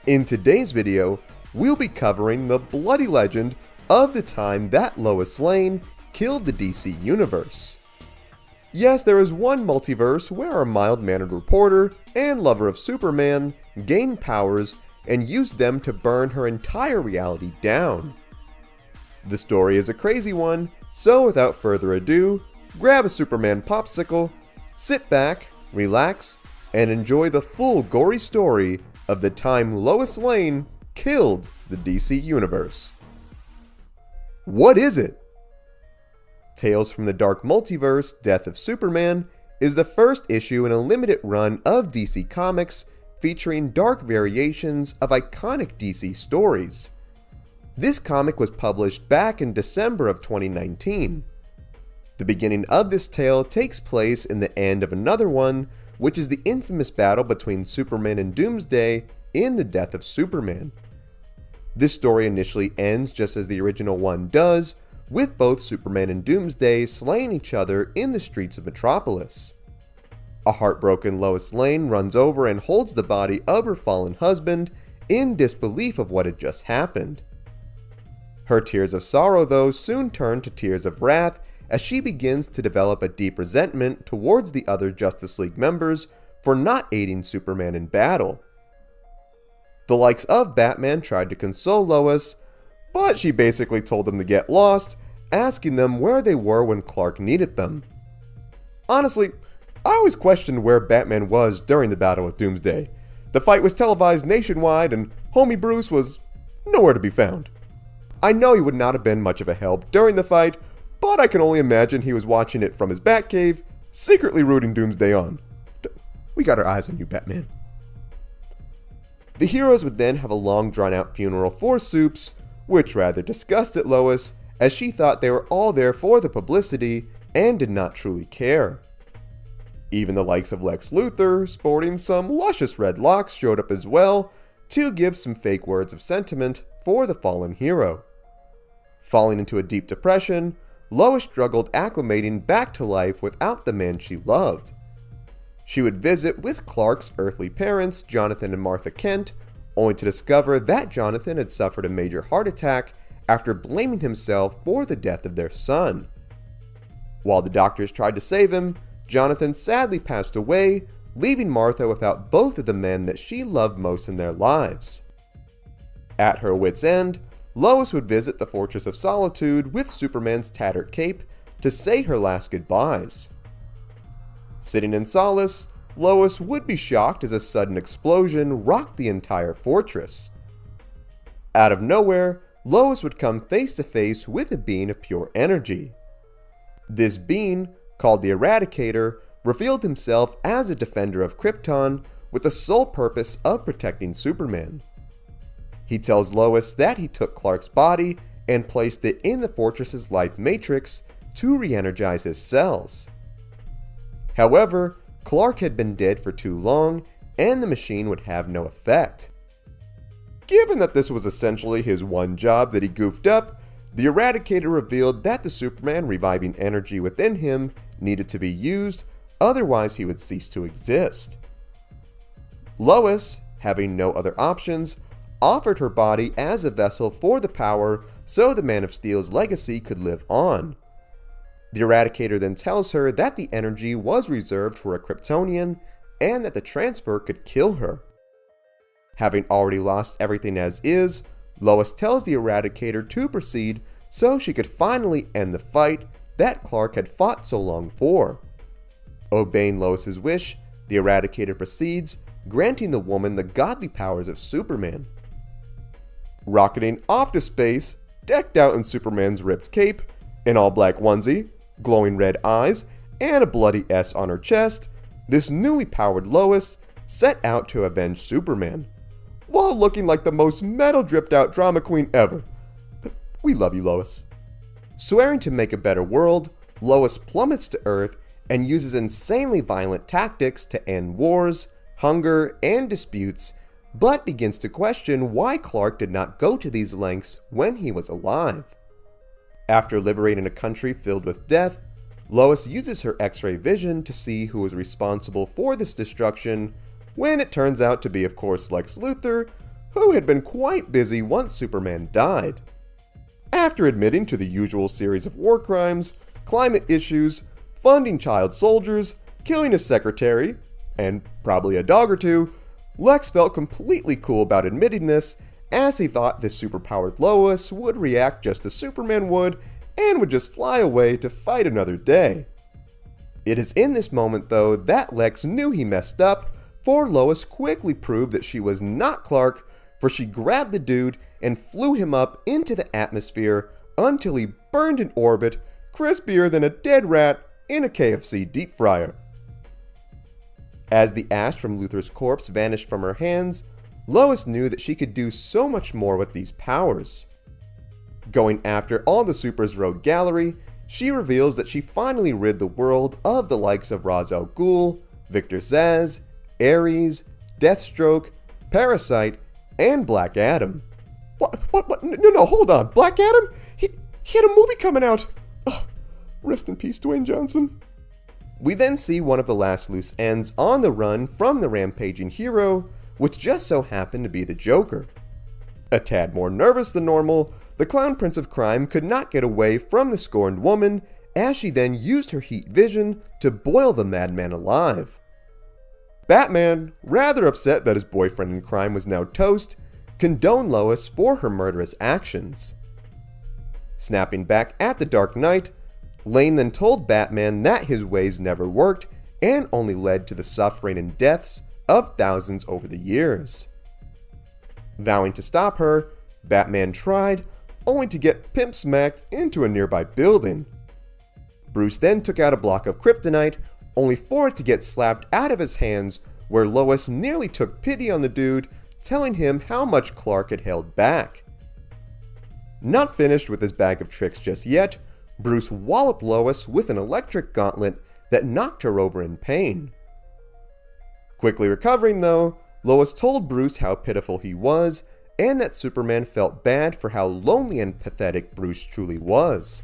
In today's video, we'll be covering the bloody legend of the time that Lois Lane killed the DC Universe. Yes, there is one multiverse where a mild-mannered reporter and lover of Superman gained powers and used them to burn her entire reality down. The story is a crazy one, so without further ado, grab a Superman popsicle, sit back, relax, and enjoy the full gory story of the time Lois Lane killed the DC Universe. What is it? Tales from the Dark Multiverse: Death of Superman is the first issue in a limited run of DC Comics featuring dark variations of iconic DC stories. This comic was published back in December of 2019. The beginning of this tale takes place in the end of another one, which is the infamous battle between Superman and Doomsday in The Death of Superman. This story initially ends just as the original one does, with both Superman and Doomsday slaying each other in the streets of Metropolis. A heartbroken Lois Lane runs over and holds the body of her fallen husband in disbelief of what had just happened. Her tears of sorrow, though, soon turn to tears of wrath as she begins to develop a deep resentment towards the other Justice League members for not aiding Superman in battle. The likes of Batman tried to console Lois, but she basically told them to get lost, asking them where they were when Clark needed them. Honestly, I always questioned where Batman was during the battle with Doomsday. The fight was televised nationwide and homie Bruce was nowhere to be found. I know he would not have been much of a help during the fight, but I can only imagine he was watching it from his Batcave, secretly rooting Doomsday on. We got our eyes on you, Batman. The heroes would then have a long drawn-out funeral for Supes, which rather disgusted Lois, as she thought they were all there for the publicity and did not truly care. Even the likes of Lex Luthor, sporting some luscious red locks, showed up as well to give some fake words of sentiment for the fallen hero. Falling into a deep depression, Lois struggled acclimating back to life without the man she loved. She would visit with Clark's earthly parents, Jonathan and Martha Kent, only to discover that Jonathan had suffered a major heart attack after blaming himself for the death of their son. While the doctors tried to save him, Jonathan sadly passed away, leaving Martha without both of the men that she loved most in their lives. At her wit's end, Lois would visit the Fortress of Solitude with Superman's tattered cape to say her last goodbyes. Sitting in solace, Lois would be shocked as a sudden explosion rocked the entire fortress. Out of nowhere, Lois would come face to face with a being of pure energy. This being, called the Eradicator, revealed himself as a defender of Krypton with the sole purpose of protecting Superman. He tells Lois that he took Clark's body and placed it in the fortress's life matrix to re-energize his cells. However, Clark had been dead for too long, and the machine would have no effect. Given that this was essentially his one job that he goofed up, the Eradicator revealed that the Superman reviving energy within him needed to be used, otherwise he would cease to exist. Lois, having no other options, offered her body as a vessel for the power so the Man of Steel's legacy could live on. The Eradicator then tells her that the energy was reserved for a Kryptonian and that the transfer could kill her. Having already lost everything as is, Lois tells the Eradicator to proceed so she could finally end the fight that Clark had fought so long for. Obeying Lois's wish, the Eradicator proceeds, granting the woman the godly powers of Superman. Rocketing off to space, decked out in Superman's ripped cape, an all-black onesie, glowing red eyes, and a bloody S on her chest, this newly powered Lois set out to avenge Superman, while looking like the most metal-dripped-out drama queen ever. We love you, Lois. Swearing to make a better world, Lois plummets to Earth and uses insanely violent tactics to end wars, hunger, and disputes, but begins to question why Clark did not go to these lengths when he was alive. After liberating a country filled with death, Lois uses her X-ray vision to see who is responsible for this destruction, when it turns out to be, of course, Lex Luthor, who had been quite busy once Superman died. After admitting to the usual series of war crimes, climate issues, funding child soldiers, killing his secretary, and probably a dog or two, Lex felt completely cool about admitting this, as he thought this superpowered Lois would react just as Superman would and would just fly away to fight another day. It is in this moment though that Lex knew he messed up, for Lois quickly proved that she was not Clark, for she grabbed the dude and flew him up into the atmosphere until he burned in orbit, crispier than a dead rat in a KFC deep fryer. As the ash from Luthor's corpse vanished from her hands, Lois knew that she could do so much more with these powers. Going after all the Super's rogue gallery, she reveals that she finally rid the world of the likes of Ra's al Ghul, Victor Zsasz, Ares, Deathstroke, Parasite, and Black Adam. What? No, hold on. Black Adam? He had a movie coming out. Ugh. Rest in peace, Dwayne Johnson. We then see one of the last loose ends on the run from the rampaging hero, which just so happened to be the Joker. A tad more nervous than normal, the Clown Prince of Crime could not get away from the scorned woman, as she then used her heat vision to boil the madman alive. Batman, rather upset that his boyfriend in crime was now toast, condoned Lois for her murderous actions. Snapping back at the Dark Knight, Lane then told Batman that his ways never worked and only led to the suffering and deaths of thousands over the years. Vowing to stop her, Batman tried, only to get pimp smacked into a nearby building. Bruce then took out a block of kryptonite, only for it to get slapped out of his hands, where Lois nearly took pity on the dude, telling him how much Clark had held back. Not finished with his bag of tricks just yet, Bruce walloped Lois with an electric gauntlet that knocked her over in pain. Quickly recovering though, Lois told Bruce how pitiful he was, and that Superman felt bad for how lonely and pathetic Bruce truly was.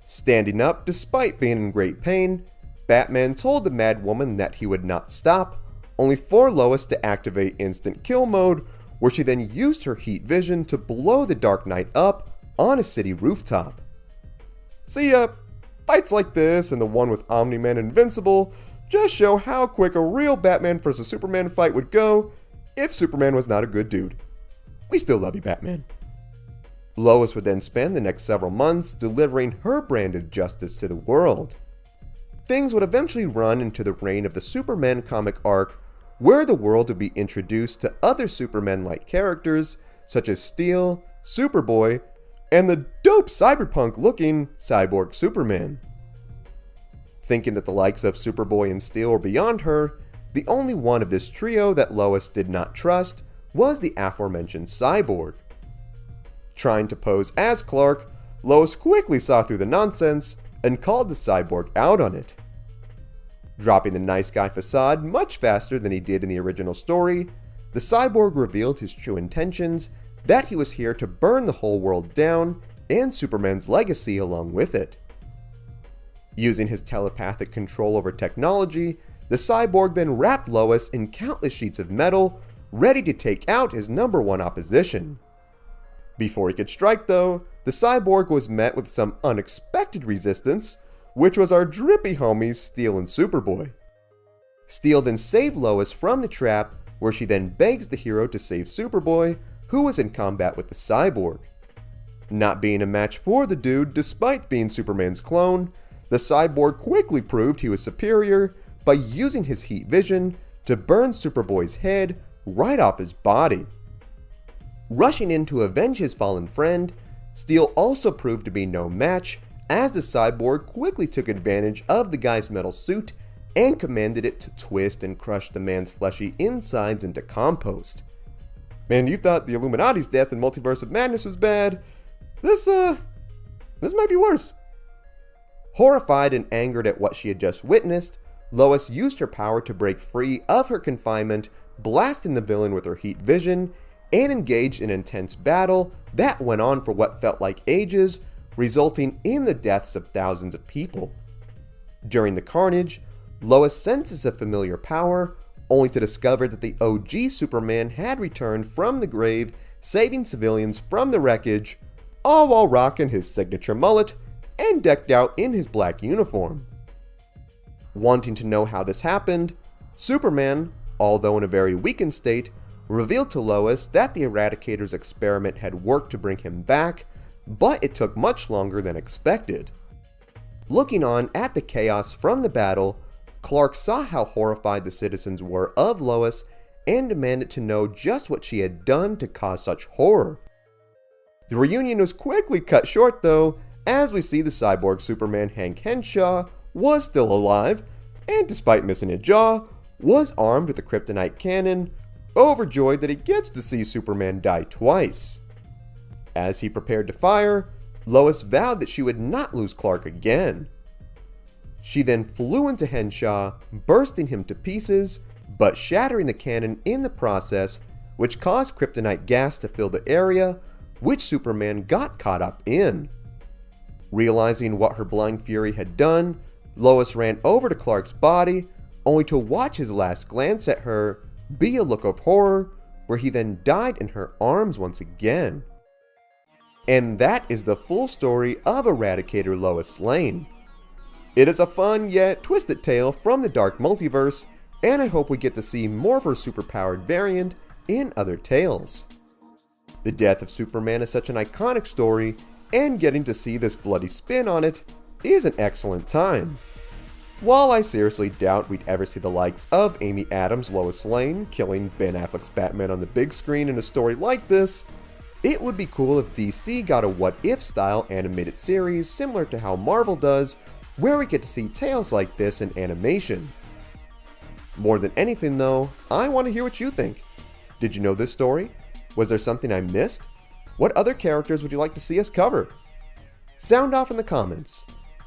Standing up despite being in great pain, Batman told the Mad Woman that he would not stop, only for Lois to activate instant kill mode, where she then used her heat vision to blow the Dark Knight up on a city rooftop. See fights like this and the one with Omni-Man and Invincible just show how quick a real Batman vs Superman fight would go if Superman was not a good dude. We still love you, Batman. Lois would then spend the next several months delivering her brand of justice to the world. Things would eventually run into the reign of the Superman comic arc, where the world would be introduced to other Superman-like characters such as Steel, Superboy, and the dope cyberpunk-looking Cyborg Superman. Thinking that the likes of Superboy and Steel were beyond her, the only one of this trio that Lois did not trust was the aforementioned Cyborg. Trying to pose as Clark, Lois quickly saw through the nonsense and called the Cyborg out on it. Dropping the nice guy facade much faster than he did in the original story, the Cyborg revealed his true intentions, that he was here to burn the whole world down and Superman's legacy along with it. Using his telepathic control over technology, the Cyborg then wrapped Lois in countless sheets of metal, ready to take out his #1 opposition. Before he could strike though, the Cyborg was met with some unexpected resistance, which was our drippy homies Steel and Superboy. Steel then saved Lois from the trap, where she then begs the hero to save Superboy, who was in combat with the Cyborg. Not being a match for the dude despite being Superman's clone, the Cyborg quickly proved he was superior by using his heat vision to burn Superboy's head right off his body. Rushing in to avenge his fallen friend, Steel also proved to be no match, as the Cyborg quickly took advantage of the guy's metal suit and commanded it to twist and crush the man's fleshy insides into compost. Man, you thought the Illuminati's death in Multiverse of Madness was bad. This might be worse. Horrified and angered at what she had just witnessed, Lois used her power to break free of her confinement, blasting the villain with her heat vision, and engaged in an intense battle that went on for what felt like ages, resulting in the deaths of thousands of people. During the carnage, Lois senses a familiar power, only to discover that the OG Superman had returned from the grave, saving civilians from the wreckage, all while rocking his signature mullet and decked out in his black uniform. Wanting to know how this happened, Superman, although in a very weakened state, revealed to Lois that the Eradicator's experiment had worked to bring him back, but it took much longer than expected. Looking on at the chaos from the battle, Clark saw how horrified the citizens were of Lois and demanded to know just what she had done to cause such horror. The reunion was quickly cut short though, as we see the cyborg Superman Hank Henshaw was still alive, and despite missing a jaw, was armed with a kryptonite cannon, overjoyed that he gets to see Superman die twice. As he prepared to fire, Lois vowed that she would not lose Clark again. She then flew into Henshaw, bursting him to pieces, but shattering the cannon in the process, which caused kryptonite gas to fill the area, which Superman got caught up in. Realizing what her blind fury had done, Lois ran over to Clark's body, only to watch his last glance at her be a look of horror, where he then died in her arms once again. And that is the full story of Eradicator Lois Lane. It is a fun yet twisted tale from the dark multiverse, and I hope we get to see more of her superpowered variant in other tales. The death of Superman is such an iconic story, and getting to see this bloody spin on it is an excellent time. While I seriously doubt we'd ever see the likes of Amy Adams' Lois Lane killing Ben Affleck's Batman on the big screen in a story like this, it would be cool if DC got a what-if style animated series similar to how Marvel does, where we get to see tales like this in animation. More than anything though, I want to hear what you think. Did you know this story? Was there something I missed? What other characters would you like to see us cover? Sound off in the comments.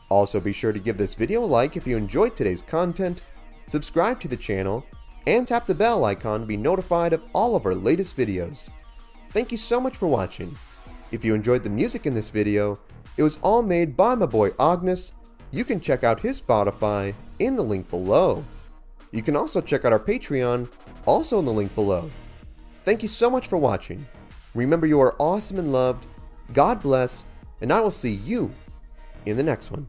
Also be sure to give this video a like if you enjoyed today's content, subscribe to the channel, and tap the bell icon to be notified of all of our latest videos. Thank you so much for watching. If you enjoyed the music in this video, it was all made by my boy Ognihs. You can check out his Spotify in the link below. You can also check out our Patreon, also in the link below. Thank you so much for watching. Remember, you are awesome and loved. God bless, and I will see you in the next one.